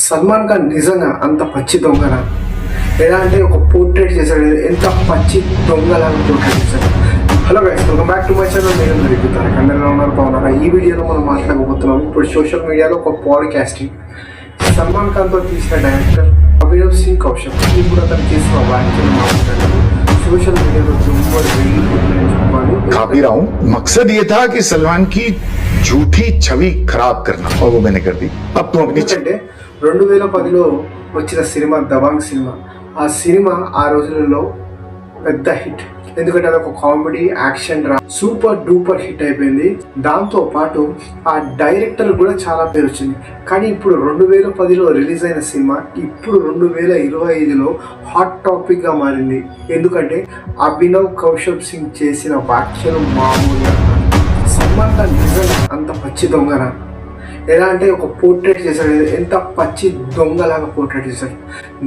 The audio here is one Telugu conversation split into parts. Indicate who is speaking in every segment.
Speaker 1: సల్మాన్ ఖాన్ నిజంగా అంత పచ్చి దొంగన? ఎలా అంటే ఒక పోర్ట్రేట్ చేశాడు, ఎంత పచ్చి దొంగలాగా పోర్ట్రేట్ చేశాడు. Hello guys, welcome back to my channel. నేను జరుగుతాను అందరిలో ఉన్నారు, బాగున్నారా? ఈ వీడియోలో మనం మాట్లాడబోతున్నాం ఇప్పుడు సోషల్ మీడియాలో ఒక పాడ్కాస్టింగ్. సల్మాన్ ఖాన్తో తీసిన డైరెక్టర్ అభినవ్ సింగ్ కౌశల్ ఇప్పుడు అతను చేసిన వ్యాఖ్యలు మాట్లాడారు. సోషల్ మీడియాలో
Speaker 2: काफी रहा हूँ। मकसद ये था कि सलमान की झूठी छवि खराब करना, और वो मैंने कर दी। अब तुम अपनी
Speaker 1: 2010లో వచ్చిన సినిమా దబాంగ్ సినిమా. ఆ సినిమా ఆ రోజులలో పెద్ద హిట్, ఎందుకంటే అదొక comedy action drama, super duper hit అయిపోయింది. దాంతో పాటు ఆ డైరెక్టర్ కూడా చాలా పేరు వచ్చింది. కానీ ఇప్పుడు 2010లో రిలీజ్ అయిన సినిమా ఇప్పుడు 2025లో హాట్ టాపిక్ గా మారింది. ఎందుకంటే అభినవ్ కౌశల్ సింగ్ చేసిన వ్యాఖ్యలు మామూలుగా. సల్మాన్ ఖాన్ నిజంగా అంత పచ్చి దొంగన? ఎలా అంటే ఒక పోర్ట్రేట్ చేశాడు, ఎంత పచ్చి దొంగలాగా పోర్ట్రేట్ చేశాడు.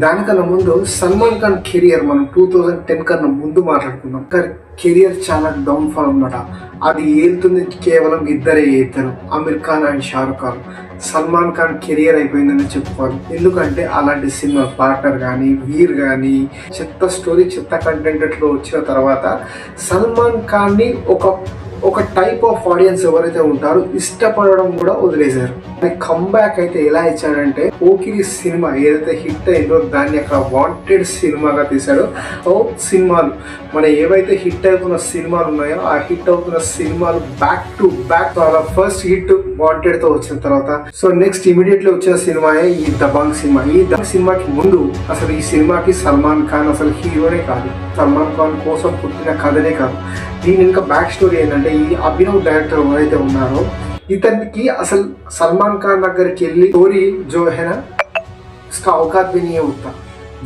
Speaker 1: దానికన్నా ముందు సల్మాన్ ఖాన్ కెరియర్ మనం 2010 కన్నా ముందు మాట్లాడుకుందాం. కెరియర్ చాలా డౌన్ ఫాల్ అన్నమాట. అది ఏలుతుంది కేవలం ఇద్దరే ఏతారు, అమీర్ ఖాన్ అండ్ షారుఖ్ ఖాన్. సల్మాన్ ఖాన్ కెరియర్ అయిపోయిందని చెప్పుకోవాలి. ఎందుకంటే అలాంటి సినిమా పార్ట్నర్ కానీ వీర్ కానీ చెత్త స్టోరీ చెత్త కంటెంట్లో వచ్చిన తర్వాత సల్మాన్ ఖాన్ని ఒక టైప్ ఆఫ్ ఆడియన్స్ ఎవరైతే ఉంటారో ఇష్టపడడం కూడా వదిలేశారు. కంబ్యాక్ అయితే ఎలా ఇచ్చాడంటే పోకిరి సినిమా ఏదైతే హిట్ అయిందో దాన్ని అక్కడ వాంటెడ్ సినిమాగా తీశాడు. సినిమాలు మన ఏవైతే హిట్ అవుతున్న సినిమాలు ఉన్నాయో ఆ హిట్ అవుతున్న సినిమాలు back to back. First hit wanted తో వచ్చిన తర్వాత సో నెక్స్ట్ ఇమీడియట్లీ వచ్చిన సినిమాయే ఈ దబాంగ్ సినిమా. ఈ దబాంగ్ సినిమాకి ముందు అసలు ఈ సినిమాకి సల్మాన్ ఖాన్ అసలు హీరోనే కాదు, సల్మాన్ ఖాన్ కోసం పుట్టిన కథనే కాదు. దీని ఇంకా బ్యాక్ స్టోరీ ఏంటంటే ఈ అభినవ్ డైరెక్టర్ ఎవరైతే ఉన్నారో ఇతనికి అసలు సల్మాన్ ఖాన్ దగ్గరికి వెళ్ళి స్టోరీ जो है ना इसका औकात भी नहीं होता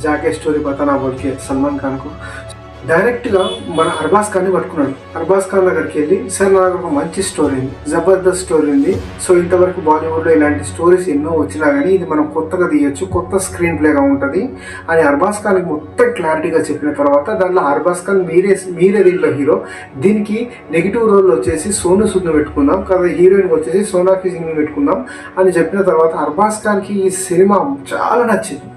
Speaker 1: जाके स्टोरी बताना बोल के सलमान खान को డైరెక్ట్ గా మన అర్బాజ్ ఖాన్ ని పట్టుకున్నాడు. అర్బాజ్ ఖాన్ దగ్గరికి వెళ్ళి సార్ నాకు ఒక మంచి స్టోరీ ఉంది, జబర్దస్త్ స్టోరీ ఉంది. సో ఇంతవరకు బాలీవుడ్ లో ఇలాంటి స్టోరీస్ ఎన్నో వచ్చినా కానీ ఇది మనం కొత్తగా తీయొచ్చు, కొత్త స్క్రీన్ ప్లేగా ఉంటుంది అని అర్బాజ్ ఖాన్ కి మొత్తం క్లారిటీగా చెప్పిన తర్వాత దాంట్లో అర్బాజ్ ఖాన్ మీరే దీంట్లో హీరో, దీనికి నెగిటివ్ రోల్ వచ్చేసి సోను సూద్ ను పెట్టుకుందాం కదా, హీరోయిన్ వచ్చేసి సోనాక్షి సింగ్ ని పెట్టుకుందాం అని చెప్పిన తర్వాత అర్బాజ్ ఖాన్ కి ఈ సినిమా చాలా నచ్చింది.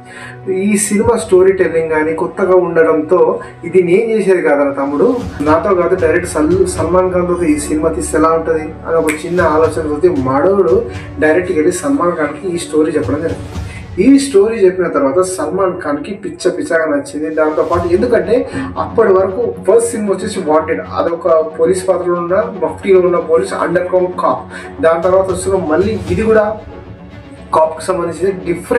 Speaker 1: ఈ సినిమా స్టోరీ టెల్లింగ్ కానీ కొత్తగా ఉండడంతో ఇది నేను చేసేది కాదన్న తమ్ముడు, నాతో కాదు డైరెక్ట్ సల్మాన్ ఖాన్ తో ఈ సినిమా తీస్తే ఎలా ఉంటుంది అని ఒక చిన్న ఆలోచనతో మడోడు డైరెక్ట్గా వెళ్ళి సల్మాన్ ఖాన్ కి ఈ స్టోరీ చెప్పడం జరిగింది. ఈ స్టోరీ చెప్పిన తర్వాత సల్మాన్ ఖాన్ కి పిచ్చగా నచ్చింది. దాంతోపాటు ఎందుకంటే అప్పటి వరకు ఫస్ట్ సినిమా వచ్చేసి వాంటెడ్, అదొక పోలీస్ పాత్రలో ఉన్న మఫ్టీలో ఉన్న పోలీస్ అండర్ కవర్ కాప్. దాని తర్వాత వస్తున్న మళ్ళీ ఇది కూడా కాప్ కి సంబంధించిన డిఫరెంట్